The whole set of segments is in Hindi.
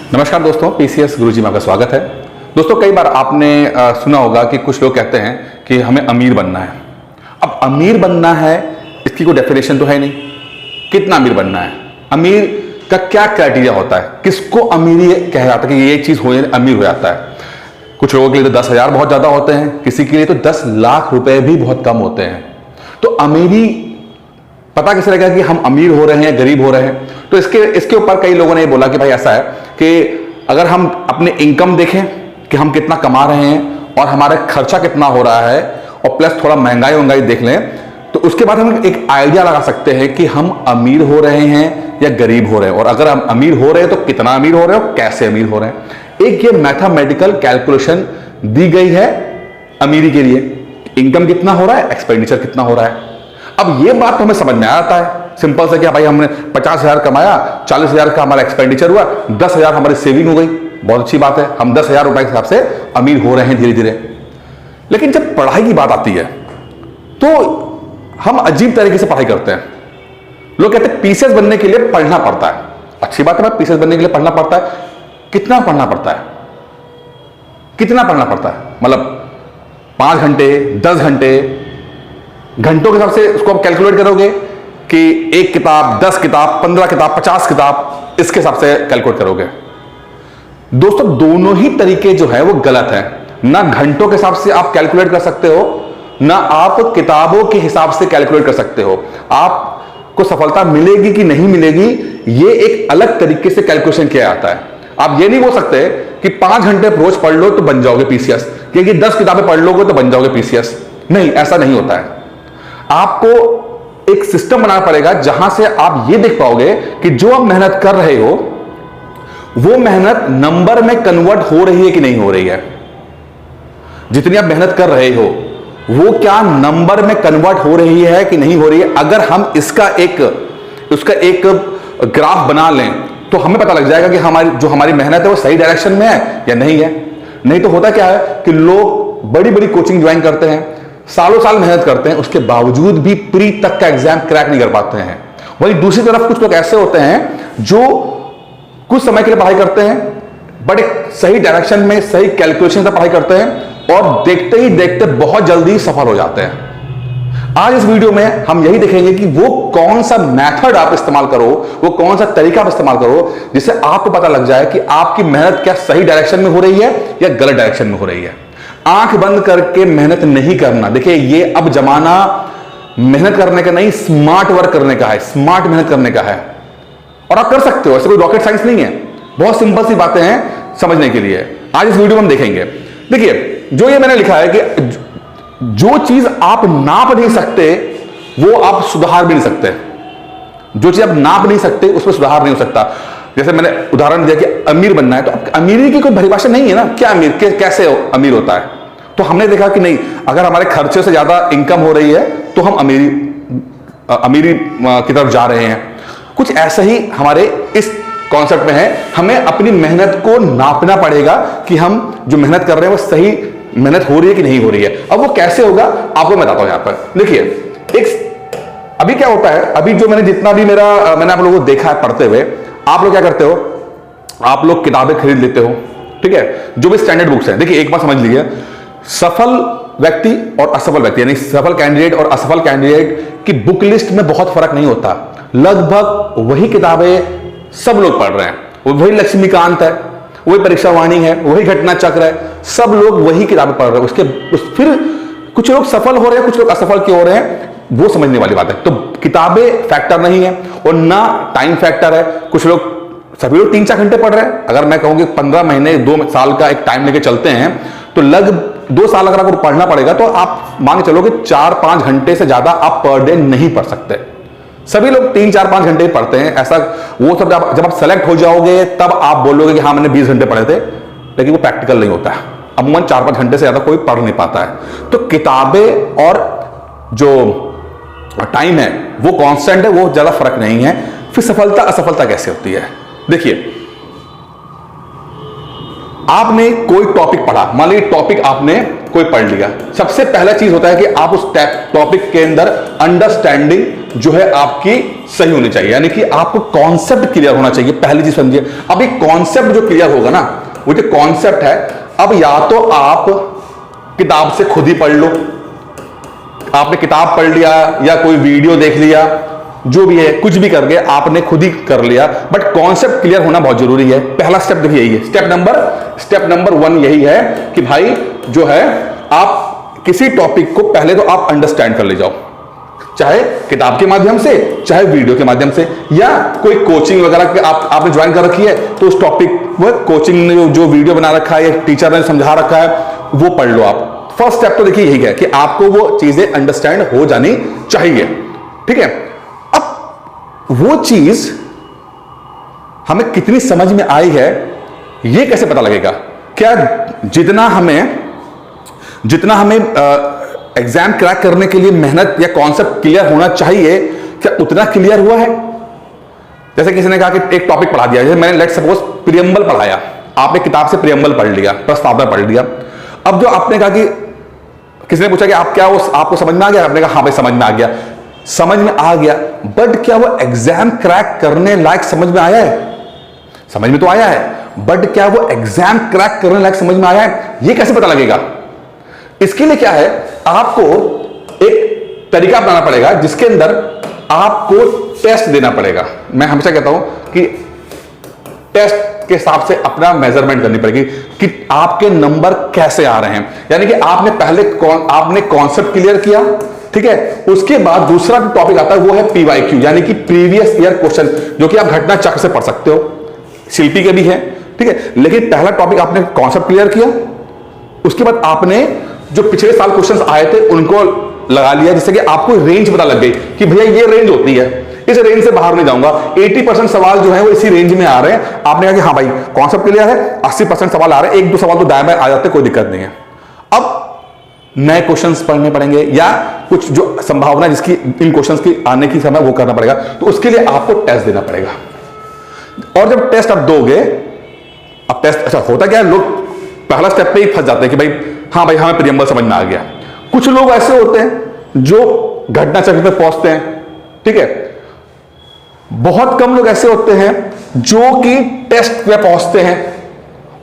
नमस्कार दोस्तों, पीसीएस गुरुजी में आपका स्वागत है। दोस्तों, कई बार आपने सुना होगा कि कुछ लोग कहते हैं कि हमें अमीर बनना है। अब अमीर बनना है, इसकी कोई डेफिनेशन तो है नहीं। कितना अमीर बनना है, अमीर का क्या क्राइटेरिया होता है, किसको अमीरी कहा जाता है कि ये चीज हो अमीर हो जाता है। कुछ लोगों के लिए तो 10,000 बहुत ज्यादा होते हैं, किसी के लिए तो 10 लाख रुपए भी बहुत कम होते हैं। तो अमीरी पता कैसे लगेगा कि हम अमीर हो रहे हैं, गरीब हो रहे हैं? तो इसके ऊपर कई लोगों ने बोला कि भाई ऐसा है कि अगर हम अपने इनकम देखें कि हम कितना कमा रहे हैं और हमारा खर्चा कितना हो रहा है, और प्लस थोड़ा महंगाई देख लें, तो उसके बाद हम एक आइडिया लगा सकते हैं कि हम अमीर हो रहे हैं या गरीब हो रहे हैं। और अगर हम अमीर हो रहे हैं तो कितना अमीर हो रहे हैं और कैसे अमीर हो रहे हैं। एक ये मैथमेटिकल कैलकुलेशन दी गई है अमीरी के लिए। इनकम कितना हो रहा है, एक्सपेंडिचर कितना हो रहा है। अब ये बात तो हमें समझ में आता है, सिंपल से, क्या भाई हमने 50,000 कमाया, 40,000 का हमारा एक्सपेंडिचर हुआ, 10,000 हमारी सेविंग हो गई, बहुत अच्छी बात है, हम 10,000 रुपए के हिसाब से अमीर हो रहे हैं धीरे धीरे। लेकिन जब पढ़ाई की बात आती है तो हम अजीब तरीके से पढ़ाई करते हैं। लोग कहते हैं पीसीएस बनने के लिए पढ़ना पड़ता है। अच्छी बात है, पीसीएस बनने के लिए पढ़ना पड़ता है। कितना पढ़ना पड़ता है, कितना पढ़ना पड़ता है? मतलब 5 घंटे, 10 घंटे, घंटों के हिसाब से उसको आप कैलकुलेट करोगे कि 1 किताब, 10 किताब, 15 किताब, 50 किताब, इसके हिसाब से कैलकुलेट करोगे। दोस्तों, दोनों ही तरीके जो है वो गलत है। ना घंटों के हिसाब से आप कैलकुलेट कर सकते हो, ना आप किताबों के हिसाब से कैलकुलेट कर सकते हो। आपको सफलता मिलेगी कि नहीं मिलेगी, ये एक अलग तरीके से कैलकुलेशन किया जाता है। आप ये नहीं बोल सकते कि 5 घंटे रोज पढ़ लो तो बन जाओगे पीसीएस, क्योंकि 10 किताबें पढ़ लोगे तो बन जाओगे पीसीएस। नहीं, ऐसा नहीं होता है। आपको एक सिस्टम बनाना पड़ेगा जहां से आप ये देख पाओगे कि जो आप मेहनत कर रहे हो वो मेहनत नंबर में कन्वर्ट हो रही है कि नहीं हो रही है। जितनी आप मेहनत कर रहे हो वो क्या नंबर में कन्वर्ट हो रही है कि नहीं हो रही है। अगर हम उसका एक ग्राफ बना लें तो हमें पता लग जाएगा कि हमारी मेहनत है वो सही डायरेक्शन में है या नहीं है। नहीं तो होता क्या है कि लोग बड़ी बड़ी कोचिंग ज्वाइन करते हैं, सालों साल मेहनत करते हैं, उसके बावजूद भी प्री तक का एग्जाम क्रैक नहीं कर पाते हैं। वहीं दूसरी तरफ कुछ लोग ऐसे होते हैं जो कुछ समय के लिए पढ़ाई करते हैं, बड़े सही डायरेक्शन में, सही कैलकुलेशन से पढ़ाई करते हैं और देखते ही देखते बहुत जल्दी सफल हो जाते हैं। आज इस वीडियो में हम यही देखेंगे कि वो कौन सा मेथड आप इस्तेमाल करो, वो कौन सा तरीका आप इस्तेमाल करो जिससे आपको पता लग जाए कि आपकी मेहनत क्या सही डायरेक्शन में हो रही है या गलत डायरेक्शन में हो रही है। आंख बंद करके मेहनत नहीं करना। देखिए, ये अब जमाना मेहनत करने का नहीं, स्मार्ट वर्क करने का है, स्मार्ट मेहनत करने का है। और आप कर सकते हो, ऐसे कोई रॉकेट साइंस नहीं है, बहुत सिंपल सी बातें हैं समझने के लिए। आज इस वीडियो में हम देखेंगे। देखिए, जो ये मैंने लिखा है कि जो चीज आप नाप नहीं सकते वो आप सुधार भी नहीं सकते। जो चीज आप नाप नहीं सकते उसमें सुधार नहीं हो सकता। जैसे मैंने उदाहरण दिया कि अमीर बनना है, तो अमीरी की कोई परिभाषा नहीं है ना। क्या अमीर, कैसे अमीर होता है? तो हमने देखा कि नहीं, अगर हमारे खर्चे से ज्यादा इनकम हो रही है तो हम अमीरी की तरफ जा रहे हैं। कुछ ऐसा ही हमारे इस कॉन्सेप्ट में है। हमें अपनी मेहनत को नापना पड़ेगा कि हम जो मेहनत कर रहे हैं वो सही मेहनत हो रही है कि नहीं हो रही है। अब वो कैसे होगा आपको मैं बताता हूं। यहां पर देखिए, अभी क्या होता है, अभी जो जितना भी मैंने आप लोगों को देखा है पढ़ते हुए, आप लोग क्या करते हो, आप लोग किताबें खरीद लेते हो, ठीक है, जो भी स्टैंडर्ड बुक्स हैं। देखिए, एक बात समझ लीजिए, सफल व्यक्ति और असफल व्यक्ति, यानी सफल कैंडिडेट और असफल कैंडिडेट की बुक लिस्ट में बहुत फर्क नहीं होता। लगभग वही किताबें सब लोग पढ़ रहे हैं। वही लक्ष्मीकांत है, वही परीक्षा वाणी है, वही घटना चक्र है, सब लोग वही किताबें पढ़ रहे हैं। फिर कुछ लोग सफल हो रहे हैं, कुछ लोग असफल क्यों हो रहे हैं, वो समझने वाली बात है। तो किताबें फैक्टर नहीं है और ना टाइम फैक्टर है। कुछ लोग, सभी लोग 3-4 घंटे पढ़ रहे हैं। अगर मैं कहूँ कि 15 महीने 2 साल का एक टाइम लेके चलते हैं तो लगभग 2 साल अगर आपको पढ़ना पड़ेगा तो आप मान के चलो कि 4-5 घंटे से ज्यादा आप पर डे नहीं पढ़ सकते। सभी लोग 3-4-5 घंटे पढ़ते हैं। ऐसा वो सब जब आप सेलेक्ट हो जाओगे तब आप बोलोगे कि हाँ मैंने 20 घंटे पढ़े थे, लेकिन वो प्रैक्टिकल नहीं होता है। अमूमन 4-5 घंटे से ज्यादा कोई पढ़ नहीं पाता है। तो किताबें और जो टाइम है वो कांस्टेंट है, वो ज्यादा फर्क नहीं है। फिर सफलता असफलता कैसे होती है? देखिए, आपने कोई टॉपिक पढ़ा, मान लीजिए टॉपिक आपने कोई पढ़ लिया। सबसे पहला चीज होता है कि आप उस टॉपिक के अंदर अंडरस्टैंडिंग जो है आपकी सही होनी चाहिए, यानी कि आपको कॉन्सेप्ट क्लियर होना चाहिए। पहली चीज समझिए, अब ये कॉन्सेप्ट जो क्लियर होगा ना, वो जो कॉन्सेप्ट है, अब या तो आप किताब से खुद ही पढ़ लो, आपने किताब पढ़ लिया या कोई वीडियो देख लिया, जो भी है कुछ भी करके आपने खुद ही कर लिया, बट कॉन्सेप्ट क्लियर होना बहुत जरूरी है। पहला स्टेप देखिए यही है, स्टेप नंबर 1 यही है कि भाई जो है आप किसी टॉपिक को पहले तो आप अंडरस्टैंड कर ले जाओ, चाहे किताब के माध्यम से, चाहे वीडियो के माध्यम से, या कोई कोचिंग वगैरह के आपने ज्वाइन कर रखी है तो उस टॉपिक वो कोचिंग ने जो वीडियो बना रखा है या टीचर ने समझा रखा है वो पढ़ लो आप। फर्स्ट स्टेप तो देखिए यही है कि आपको वो चीजें अंडरस्टैंड हो जानी चाहिए, ठीक है। अब वो चीज हमें कितनी समझ में आई है ये कैसे पता लगेगा? क्या जितना हमें एग्जाम क्रैक करने के लिए मेहनत या कॉन्सेप्ट क्लियर होना चाहिए, क्या उतना क्लियर हुआ है? जैसे किसी ने कहा कि एक टॉपिक पढ़ा दिया, जैसे मैंने लेट सपोज प्रियम्बल पढ़ाया, आपने किताब से प्रियम्बल पढ़ लिया, प्रस्तावना पढ़ लिया। अब जो आपने कहा कि किसी ने पूछा कि आप क्या वो आपको समझ में आ गया? आपने कहा हाँ भाई समझ में आ गया, समझ में आ गया, बट क्या वो एग्जाम क्रैक करने लायक समझ में आया है? समझ में तो आया है, बट क्या वो एग्जाम क्रैक करने लायक समझ में आया है? ये कैसे पता लगेगा? इसके लिए क्या है, आपको एक तरीका अपनाना पड़ेगा जिसके अंदर आपको टेस्ट देना पड़ेगा। मैं हमेशा कहता हूं कि टेस्ट के हिसाब से अपना मेजरमेंट करनी पड़ेगी कि आपके नंबर कैसे आ रहे हैं। यानी कि आपने कॉन्सेप्ट क्लियर किया, ठीक है, उसके बाद दूसरा टॉपिक आता है वो है PYQ, यानी कि प्रीवियस ईयर क्वेश्चन, जो कि आप घटना चक्र से पढ़ सकते हो, शिल्पी के भी है, ठीक है। लेकिन पहला टॉपिक आपने कॉन्सेप्ट क्लियर किया, उसके बाद आपने जो पिछले साल क्वेश्चंस आए थे उनको लगा लिया, जिससे कि आपको रेंज पता लग गई कि भैया ये रेंज होती है, इस रेंज से बाहर नहीं जाऊंगा। 80% सवाल जो है वो इसी रेंज में आ रहे हैं। आपने कहा कि हाँ भाई कॉन्सेप्ट क्लियर है, 80% सवाल आ रहे हैं, 1-2 सवाल तो दाएं बाएं आ जाते, कोई दिक्कत नहीं है। अब नए क्वेश्चंस पढ़ने पड़ेंगे या कुछ जो संभावना जिसकी इन क्वेश्चंस की आने की समय वो करना पड़ेगा, तो उसके लिए आपको टेस्ट देना पड़ेगा। और जब टेस्ट आप दोगे, अब टेस्ट अच्छा होता क्या है, लोग पहला स्टेप पे ही फंस जाते हैं कि भाई हाँ भाई हमें प्रियम्बल समझ में आ गया। कुछ लोग ऐसे होते हैं जो घटना चक्र पे पहुंचते हैं, ठीक है। बहुत कम लोग ऐसे होते हैं जो कि टेस्ट पे पहुंचते हैं,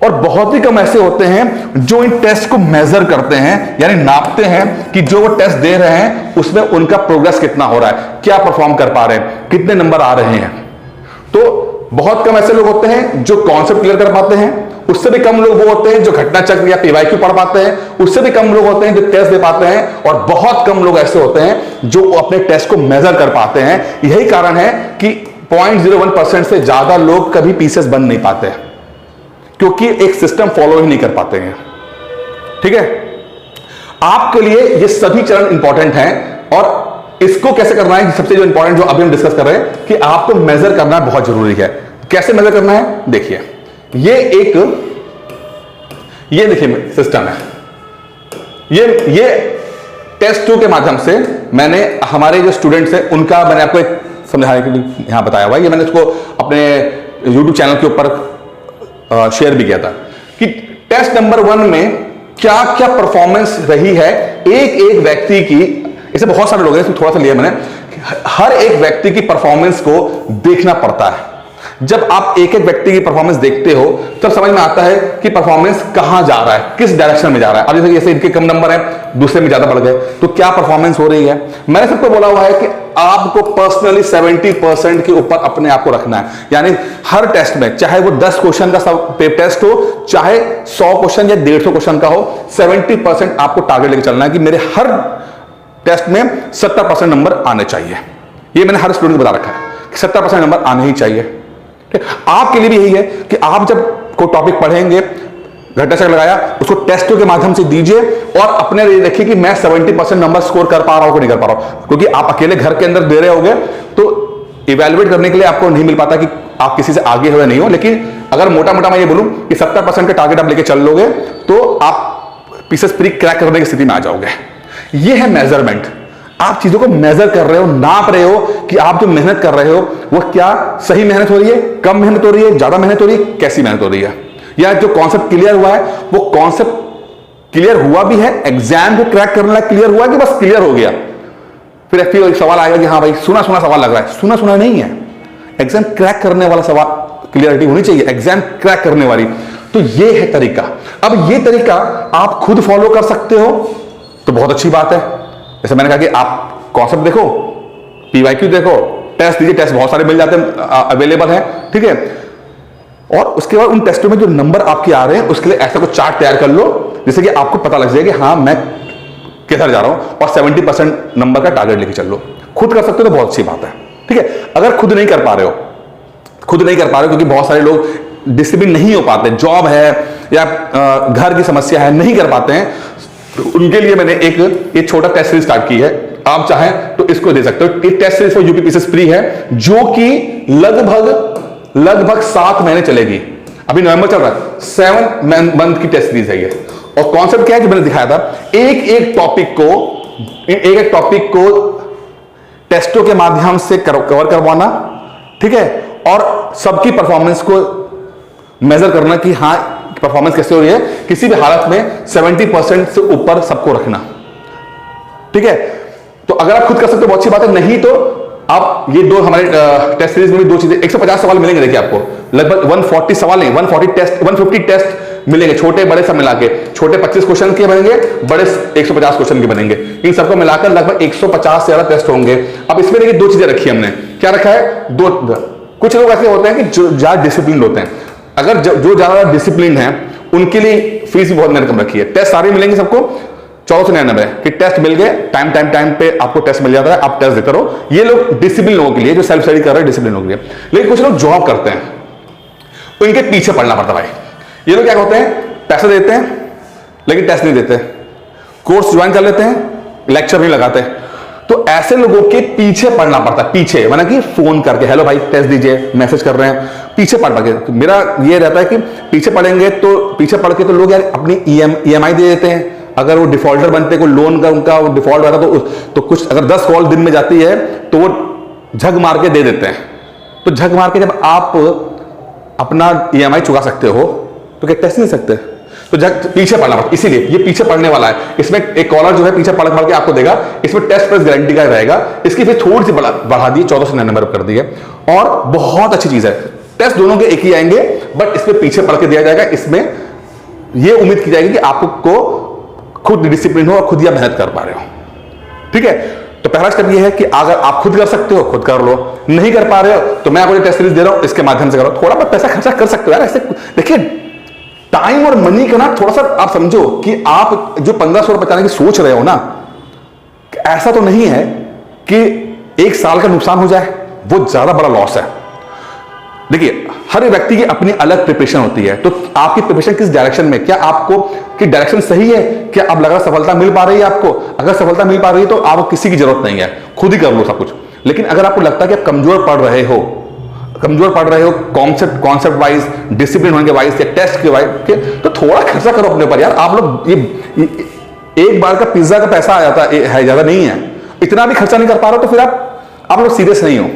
और बहुत ही कम ऐसे होते हैं जो इन टेस्ट को मेजर करते हैं, यानी नापते हैं कि जो वो टेस्ट दे रहे हैं उसमें उनका प्रोग्रेस कितना हो रहा है, क्या परफॉर्म कर पा रहे हैं, कितने नंबर आ रहे हैं। तो बहुत कम ऐसे लोग होते हैं जो कॉन्सेप्ट क्लियर कर पाते हैं, उससे भी कम लोग वो होते हैं जो घटना चक्र या PYQ पढ़ पाते हैं, उससे भी कम लोग होते हैं जो टेस्ट दे पाते हैं, और बहुत कम लोग ऐसे होते हैं जो अपने टेस्ट को मेजर कर पाते हैं। यही कारण है कि 0.01% से ज्यादा लोग कभी पीसीएस बन नहीं पाते, क्योंकि एक सिस्टम फॉलो ही नहीं कर पाते हैं, ठीक है। आपके लिए ये सभी चरण इंपॉर्टेंट हैं, और इसको कैसे करना है, सबसे जो इंपॉर्टेंट जो अभी हम डिस्कस कर रहे हैं कि आपको मेजर करना बहुत जरूरी है। कैसे मेजर करना है, देखिए ये देखिए सिस्टम है, ये टेस्ट 2 के माध्यम से मैंने हमारे जो स्टूडेंट्स हैं उनका मैंने आपको एक समझाने के लिए यहां बताया हुआ है। ये मैंने इसको अपने YouTube चैनल के ऊपर शेयर भी किया था कि टेस्ट नंबर 1 में क्या क्या परफॉर्मेंस रही है एक एक व्यक्ति की। इसे बहुत सारे लोग हैं, इसमें थोड़ा सा लिया मैंने, हर एक व्यक्ति की परफॉर्मेंस को देखना पड़ता है। जब आप एक एक व्यक्ति की परफॉर्मेंस देखते हो तब समझ में आता है कि परफॉर्मेंस कहां जा रहा है, किस डायरेक्शन में जा रहा है। अब जैसे इनके कम नंबर है, दूसरे में ज्यादा बढ़ गए, तो क्या परफॉर्मेंस हो रही है। मैंने सबको बोला हुआ है कि आपको पर्सनली 70% के ऊपर अपने आप को रखना है, यानी हर टेस्ट में, चाहे वो 10 क्वेश्चन का सब टेस्ट हो, चाहे 100 क्वेश्चन या 150 क्वेश्चन का हो, 70% आपको टारगेट लेकर चलना है कि मेरे हर टेस्ट में 70% नंबर आने चाहिए। ये मैंने हर स्टूडेंट को बता रखा है कि 70% नंबर आने ही चाहिए। आपके लिए भी यही है कि आप जब कोई टॉपिक पढ़ेंगे, घटना चक्र लगाया, उसको टेस्टों के माध्यम से दीजिए और अपने लिए देखिए कि मैं 70% नंबर स्कोर कर पा रहा हूं कि नहीं कर पा रहा हूं। क्योंकि आप अकेले घर के अंदर दे रहे होगे तो इवेल्युएट करने के लिए आपको नहीं मिल पाता कि आप किसी से आगे हो या नहीं हो। लेकिन अगर मोटा मोटा मैं ये बोलूं कि 70% का टारगेट आप लेके चल लोगे तो आप पीसेस प्री क्रैक करने की स्थिति में आ जाओगे। ये है मेजरमेंट। आप चीजों को मेजर कर रहे हो, नाप रहे हो कि आप जो मेहनत कर रहे हो वो क्या सही मेहनत हो रही है, कम मेहनत हो रही है, ज्यादा मेहनत हो रही है, कैसी मेहनत हो रही है। या जो कॉन्सेप्ट क्लियर हुआ है वो कॉन्सेप्ट क्लियर हुआ भी है, एग्जाम को क्रैक करने लायक क्लियर हुआ कि बस क्लियर हो गया। फिर FPO एक सवाल आएगा कि हाँ भाई सुना सुना सवाल लग रहा है, सुना सुना नहीं है, एग्जाम क्रैक करने वाला सवाल, क्लियरिटी होनी चाहिए, एग्जाम क्रैक करने वाली। तो ये है तरीका। अब ये तरीका आप खुद फॉलो कर सकते हो तो बहुत अच्छी बात है। जैसे मैंने कहा कि आप कॉन्सेप्ट देखो, PYQ देखो, टेस्ट दीजिए, टेस्ट बहुत सारे मिल जाते हैं, अवेलेबल है, ठीक है। और उसके बाद उन टेस्टों में जो नंबर आपके आ रहे हैं उसके लिए ऐसा कुछ चार्ट तैयार कर लो जिससे कि आपको पता लग जाए कि हाँ मैं किधर जा रहा हूं, और 70% नंबर का टारगेट लेके चल लो। खुद कर सकते हो तो बहुत अच्छी बात है, ठीक है। अगर खुद नहीं कर पा रहे हो क्योंकि बहुत सारे लोग डिसिप्लिन नहीं हो पाते, जॉब है या घर की समस्या है, नहीं कर पाते हैं, तो उनके लिए मैंने एक छोटा टेस्ट सीरीज स्टार्ट की है। आप चाहें तो इसको दे सकते हो। Test series for UPPCS pre है, जो कि लगभग 7 महीने चलेगी। अभी नवंबर चल रहा है, 7 मंथ की टेस्ट सीरीज है ये। और कॉन्सेप्ट क्या है कि मैंने दिखाया था, एक एक टॉपिक को टेस्टों के माध्यम से कवर करवाना, ठीक है, और सबकी परफॉर्मेंस को मेजर करना कि हाँ परफॉर्मेंस कैसे हो रही है, किसी भी हालत में 70% से ऊपर सबको रखना, ठीक है। तो अगर आप खुद कर सकते हो बहुत अच्छी बात है, नहीं तो आप ये दो हमारे टेस्ट सीरीज में भी 2 चीजें, 150 सवाल मिलेंगे। देखिए आपको लगभग 140 सवाल नहीं, 150 टेस्ट मिलेंगे, छोटे बड़े सब मिला के। छोटे 25 क्वेश्चन के बनेंगे, बड़े 150 क्वेश्चन के बनेंगे। इन सबको मिलाकर लगभग 150 से ज्यादा टेस्ट होंगे। अब इसमें देखिए 2 चीजें रखी हमने। क्या रखा है? कुछ लोग ऐसे होते हैं कि जो ज्यादा डिसिप्लिन होते हैं, अगर जो ज्यादा डिसिप्लिन है उनके लिए फीस भी बहुत मैंने कम रखी है। टेस्ट सारे मिलेंगे सबको 1499 कि टेस्ट मिल गए, टाइम पे आपको टेस्ट मिल जाता है, आप टेस्ट देते रहो। ये लोग डिसिप्लिन लोगों के लिए, जो सेल्फ स्टडी कर रहे हैं, डिसिप्लिन लोगों के लिए। लेकिन कुछ लोग जॉब करते हैं, उनके पीछे पड़ना पड़ता है भाई। ये लोग क्या होते हैं, पैसे देते हैं लेकिन टेस्ट नहीं देते, कोर्स ज्वाइन कर लेते हैं, लेक्चर नहीं लगाते। तो ऐसे लोगों के पीछे पड़ना पड़ता है, पीछे माना कि फोन करके हेलो भाई टेस्ट दीजिए, मैसेज कर रहे हैं, पीछे पड़ के। तो मेरा ये रहता है कि पीछे पड़ेंगे तो पीछे पड़ के तो लोग यार अपनी EMI दे देते हैं। अगर वो डिफॉल्टर बनते, कोई लोन का उनका वो डिफॉल्ट रहता तो कुछ अगर 10 कॉल दिन में जाती है तो वो झग मार के दे देते हैं। तो झग मार के जब आप अपना EMI चुका सकते हो तो क्या टेस्ट नहीं सकते? तो पीछे पड़ना पड़ता, इसीलिए ये पीछे पड़ने वाला है। इसमें एक कॉलर जो है पीछे पढ़ के आपको देगा, इसमें टेस्ट प्लस गारंटी का रहेगा। इसकी फिर थोड़ी सी बढ़ा दी, 1499 कर दी है, और बहुत अच्छी चीज है। टेस्ट दोनों के एक ही आएंगे, बट इसमें पीछे पढ़ के दिया जाएगा। इसमें यह उम्मीद की जाएगी कि आपको खुद डिसिप्लिन हो और खुद या मेहनत कर पा रहे हो, ठीक है। तो पहला स्टेप ये है कि अगर आप खुद कर सकते हो खुद कर लो, नहीं कर पा रहे हो तो मैं आपको टेस्ट सीरीज दे रहा हूं, इसके माध्यम से करो। थोड़ा बहुत पैसा खर्चा कर सकते हो यार, ऐसे देखिए टाइम और मनी का ना थोड़ा सा आप समझो कि आप जो 1500 रुपए बचाने की सोच रहे हो ना, ऐसा तो नहीं है कि 1 साल का नुकसान हो जाए, वो ज्यादा बड़ा लॉस है। देखिए हर व्यक्ति की अपनी अलग प्रिपरेशन होती है, तो आपकी प्रिपरेशन किस डायरेक्शन में, क्या आपको कि डायरेक्शन सही है, क्या अब लगा सफलता मिल पा रही है आपको? अगर सफलता मिल पा रही है तो आपको किसी की जरूरत नहीं है, खुद ही कर लो सब कुछ। लेकिन अगर आपको लगता है कि आप कमजोर पढ़ रहे हो कॉन्सेप्ट वाइज, डिसिप्लिन होने के वाइज या टेस्ट के वाइज, तो थोड़ा खर्चा करो अपने ऊपर यार। आप लोग ये एक बार का पिज्जा का पैसा आ जाता है, ज्यादा नहीं है, इतना भी खर्चा नहीं कर पा रहे हो तो फिर आप लोग सीरियस नहीं हो,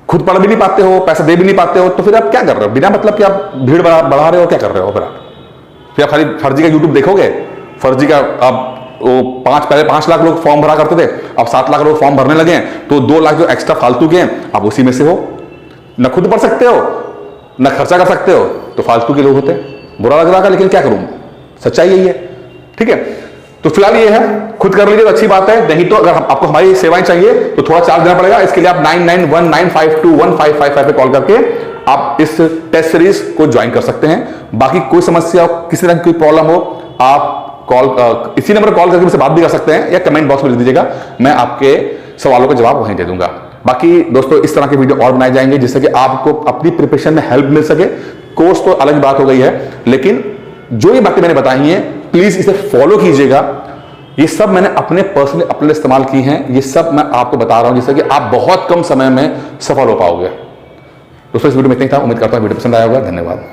खुद पढ़ भी नहीं पाते हो, पैसा दे भी नहीं पाते हो, तो फिर आप क्या कर रहे हो? बिना मतलब कि आप भीड़ बढ़ा रहे हो, क्या कर रहे हो? फिर आप खाली फर्जी का यूट्यूब देखोगे, फर्जी का आप पहले 5 लाख लोग फॉर्म भरा करते थे, अब 7 लाख लोग फॉर्म भरने लगे हैं, तो 2 लाख जो एक्स्ट्रा फालतू के हैं आप उसी में से हो। न खुद पढ़ सकते हो न खर्चा कर सकते हो, तो फालतू के लोग होते हैं। बुरा लग रहा था लेकिन क्या करूं, सच्चाई यही है, ठीक है। तो फिलहाल ये है, खुद कर लीजिए तो अच्छी बात है, नहीं तो अगर आपको हमारी सेवाएं चाहिए तो थोड़ा चार्ज देना पड़ेगा। इसके लिए आप 9919521555 पे कॉल करके आप इस टेस्ट सीरीज को ज्वाइन कर सकते हैं। बाकी कोई समस्या, किसी तरह की कोई प्रॉब्लम हो, आप इसी नंबर पर कॉल करके मुझसे बात भी कर सकते हैं, या कमेंट बॉक्स में लिख दीजिएगा, मैं आपके सवालों का जवाब वहीं दे दूंगा। बाकी दोस्तों इस तरह के वीडियो और बनाए जाएंगे जिससे कि आपको अपनी प्रिपरेशन में हेल्प मिल सके। कोर्स तो अलग बात हो गई है, लेकिन जो ये बातें मैंने बताई हैं प्लीज इसे फॉलो कीजिएगा। ये सब मैंने अपने पर्सनली अपने इस्तेमाल की हैं, ये सब मैं आपको बता रहा हूं जिससे कि आप बहुत कम समय में सफल हो पाओगे। दोस्तों इस वीडियो में इतना ही था, उम्मीद करता हूं वीडियो पसंद आया होगा। धन्यवाद।